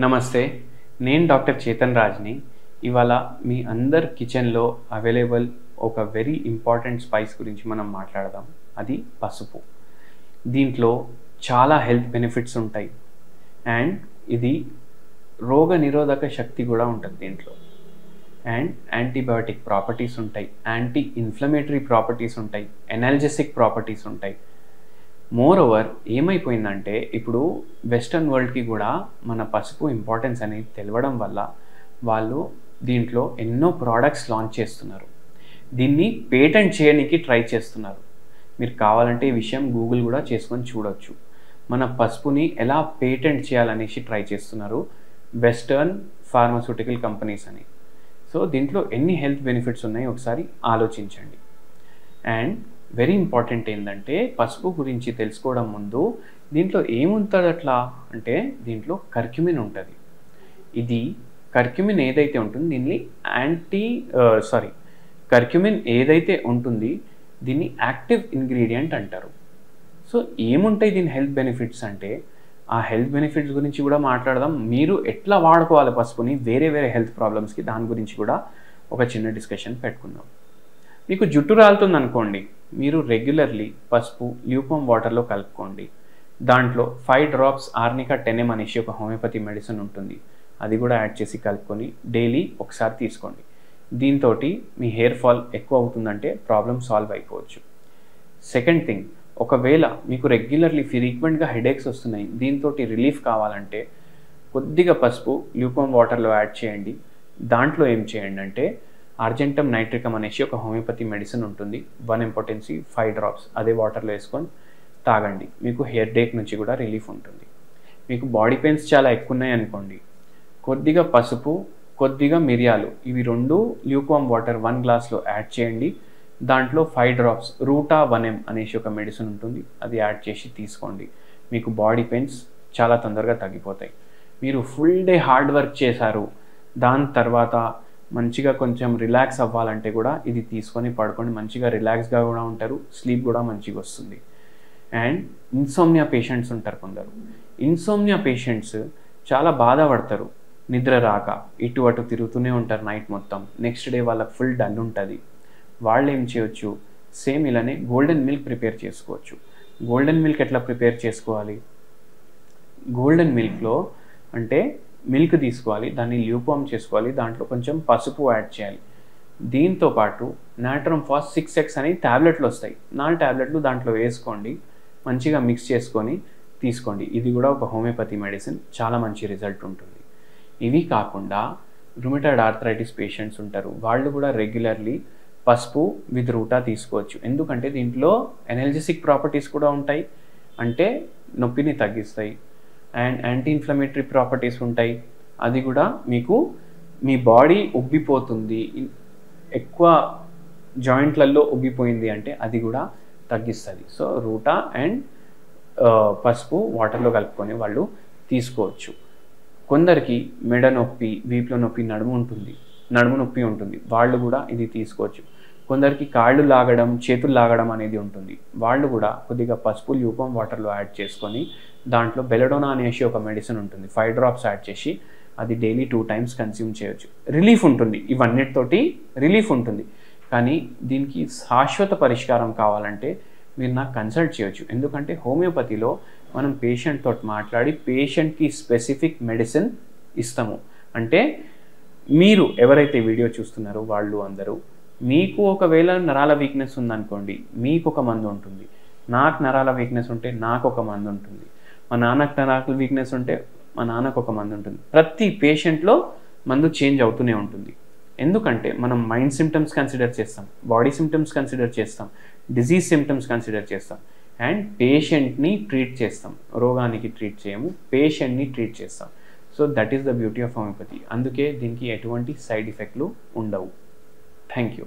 నమస్తే, నేను డాక్టర్ చేతన్ రాజ్ని. ఇవాళ మీ అందరి కిచెన్లో అవైలబుల్ ఒక వెరీ ఇంపార్టెంట్ స్పైస్ గురించి మనం మాట్లాడదాం. అది పసుపు. దీంట్లో చాలా హెల్త్ బెనిఫిట్స్ ఉంటాయి అండ్ ఇది రోగ నిరోధక శక్తి కూడా ఉంటుంది దీంట్లో. అండ్ యాంటీబయాటిక్ ప్రాపర్టీస్ ఉంటాయి, యాంటీ ఇన్ఫ్లమేటరీ ప్రాపర్టీస్ ఉంటాయి, ఎనాల్జెసిక్ ప్రాపర్టీస్ ఉంటాయి. మోర్ ఓవర్ ఏమైపోయిందంటే ఇప్పుడు వెస్టర్న్ వరల్డ్కి కూడా మన పసుపు ఇంపార్టెన్స్ అనేది తెలవడం వల్ల వాళ్ళు దీంట్లో ఎన్నో ప్రోడక్ట్స్ లాంచ్ చేస్తున్నారు. దీన్ని పేటెంట్ చేయడానికి ట్రై చేస్తున్నారు. మీరు కావాలంటే ఈ విషయం గూగుల్ కూడా చేసుకొని చూడొచ్చు. మన పసుపుని ఎలా పేటెంట్ చేయాలనేసి ట్రై చేస్తున్నారు వెస్టర్న్ ఫార్మాస్యూటికల్ కంపెనీస్ అని. సో దీంట్లో ఎన్ని హెల్త్ బెనిఫిట్స్ ఉన్నాయి ఒకసారి ఆలోచించండి. అండ్ వెరీ ఇంపార్టెంట్ ఏంటంటే పసుపు గురించి తెలుసుకోవడం ముందు దీంట్లో ఏముంటుంది అట్లా అంటే దీంట్లో కర్క్యూమిన్ ఉంటుంది. ఇది కర్క్యూమిన్ ఏదైతే ఉంటుంది దీన్ని కర్క్యూమిన్ ఏదైతే ఉంటుంది దీన్ని యాక్టివ్ ఇంగ్రీడియంట్ అంటారు. సో ఏముంటాయి దీని హెల్త్ బెనిఫిట్స్ అంటే ఆ హెల్త్ బెనిఫిట్స్ గురించి కూడా మాట్లాడదాం. మీరు ఎట్లా వాడుకోవాలి పసుపుని వేరే హెల్త్ ప్రాబ్లమ్స్కి దాని గురించి కూడా ఒక చిన్న డిస్కషన్ పెట్టుకుందాం. మీకు జుట్టు రాలుతుంది అనుకోండి, మీరు రెగ్యులర్లీ పసుపు ల్యూకమ్ వాటర్లో కలుపుకోండి. దాంట్లో 5 drops ఆర్నికా 10M అనేసి ఒక హోమియోపతి మెడిసిన్ ఉంటుంది, అది కూడా యాడ్ చేసి కలుపుకొని డైలీ ఒకసారి తీసుకోండి. దీంతో మీ హెయిర్ ఫాల్ ఎక్కువ అవుతుందంటే ప్రాబ్లం సాల్వ్ అయిపోవచ్చు. సెకండ్ థింగ్, ఒకవేళ మీకు రెగ్యులర్లీ ఫ్రీక్వెంట్గా హెడేక్స్ వస్తున్నాయి, దీంతో రిలీఫ్ కావాలంటే కొద్దిగా పసుపు ల్యూకమ్ వాటర్లో యాడ్ చేయండి. దాంట్లో ఏం చేయండి అంటే అర్జెంటమ్ నైట్రికమ్ అనేసి ఒక హోమియోపతి మెడిసిన్ ఉంటుంది, 1 potency 5 drops, అదే వాటర్లో వేసుకొని తాగండి. మీకు హెయిర్ డేక్ నుంచి కూడా రిలీఫ్ ఉంటుంది. మీకు బాడీ పెయిన్స్ చాలా ఎక్కువ ఉన్నాయి అనుకోండి, కొద్దిగా పసుపు కొద్దిగా మిరియాలు ఇవి 2 ల్యూకమ్ వాటర్ 1 glassలో యాడ్ చేయండి. దాంట్లో 5 drops రూటా 1M అనేసి ఒక మెడిసిన్ ఉంటుంది, అది యాడ్ చేసి తీసుకోండి. మీకు బాడీ పెయిన్స్ చాలా తొందరగా తగ్గిపోతాయి. మీరు ఫుల్ డే హార్డ్ వర్క్ చేశారు, దాని తర్వాత మంచిగా కొంచెం రిలాక్స్ అవ్వాలంటే కూడా ఇది తీసుకొని పడుకొని మంచిగా రిలాక్స్గా కూడా ఉంటారు, స్లీప్ కూడా మంచిగా వస్తుంది. అండ్ ఇన్సోమ్నియా పేషెంట్స్ ఉంటారు కొందరు. ఇన్సోమ్నియా పేషెంట్స్ చాలా బాధపడతారు, నిద్ర రాక ఇటు అటు తిరుగుతూనే ఉంటారు నైట్ మొత్తం. నెక్స్ట్ డే వాళ్ళకి ఫుల్ డల్ ఉంటుంది. వాళ్ళు ఏం చేయొచ్చు, సేమ్ ఇలానే గోల్డెన్ మిల్క్ ప్రిపేర్ చేసుకోవచ్చు. గోల్డెన్ మిల్క్ ఎట్లా ప్రిపేర్ చేసుకోవాలి, గోల్డెన్ మిల్క్లో అంటే మిల్క్ తీసుకోవాలి, దాన్ని ల్యూకమ్ చేసుకోవాలి, దాంట్లో కొంచెం పసుపు యాడ్ చేయాలి. దీంతో పాటు నాట్రమ్ ఫాస్ట్ 6x అని ట్యాబ్లెట్లు వస్తాయి, 4 ట్యాబ్లెట్లు దాంట్లో వేసుకోండి, మంచిగా మిక్స్ చేసుకొని తీసుకోండి. ఇది కూడా ఒక హోమియోపతి మెడిసిన్, చాలా మంచి రిజల్ట్ ఉంటుంది. ఇవి కాకుండా రుమటాయిడ్ ఆర్థరైటిస్ పేషెంట్స్ ఉంటారు, వాళ్ళు కూడా రెగ్యులర్లీ పసుపు విత్ రూటా తీసుకోవచ్చు. ఎందుకంటే దీంట్లో ఎనాల్జెసిక్ ప్రాపర్టీస్ కూడా ఉంటాయి, అంటే నొప్పిని తగ్గిస్తాయి. అండ్ యాంటీ ఇన్ఫ్లమేటరీ ప్రాపర్టీస్ ఉంటాయి. అది కూడా మీకు మీ బాడీ ఉబ్బిపోతుంది, ఎక్కువ జాయింట్లలో ఉబ్బిపోయింది అంటే అది కూడా తగ్గిస్తుంది. సో రూటా అండ్ పసుపు వాటర్లో కలుపుకొని వాళ్ళు తీసుకోవచ్చు. కొందరికి మెడ నొప్పి, వీపులో నొప్పి, నడుము నొప్పి ఉంటుంది, వాళ్ళు కూడా ఇది తీసుకోవచ్చు. కొందరికి కాళ్ళు లాగడం, చేతులు లాగడం అనేది ఉంటుంది, వాళ్ళు కూడా కొద్దిగా పసుపు ల్యూకమ్ వాటర్లో యాడ్ చేసుకొని దాంట్లో బెలడోనా అనేసి ఒక మెడిసిన్ ఉంటుంది, 5 drops యాడ్ చేసి అది డైలీ 2 times కన్స్యూమ్ చేయొచ్చు. రిలీఫ్ ఉంటుంది, ఇవన్నిటితోటి రిలీఫ్ ఉంటుంది. కానీ దీనికి శాశ్వత పరిష్కారం కావాలంటే మీరు నాకు కన్సల్ట్ చేయొచ్చు. ఎందుకంటే హోమియోపతిలో మనం పేషెంట్ తోటి మాట్లాడి పేషెంట్కి స్పెసిఫిక్ మెడిసిన్ ఇస్తాము. అంటే మీరు ఎవరైతే వీడియో చూస్తున్నారో వాళ్ళు అందరూ, మీకు ఒకవేళ నరాల వీక్నెస్ ఉందనుకోండి, మీకు ఒక మందు ఉంటుంది, నాకు నరాల వీక్నెస్ ఉంటే నాకు ఒక మందు ఉంటుంది, మా నాన్నకు నరాల వీక్నెస్ ఉంటే మా నాన్నకు ఒక మందు ఉంటుంది. ప్రతి పేషెంట్లో మందు చేంజ్ అవుతూనే ఉంటుంది. ఎందుకంటే మనం మైండ్ సిమ్టమ్స్ కన్సిడర్ చేస్తాం, బాడీ సిమ్టమ్స్ కన్సిడర్ చేస్తాం, డిజీజ్ సిమ్టమ్స్ కన్సిడర్ చేస్తాం అండ్ పేషెంట్ని ట్రీట్ చేస్తాం. రోగానికి ట్రీట్ చేయము, పేషెంట్ని ట్రీట్ చేస్తాం. So that is the beauty of homeopathy. అందుకే దీనికి ఎటువంటి సైడ్ ఎఫెక్ట్లు ఉండవు. Thank you.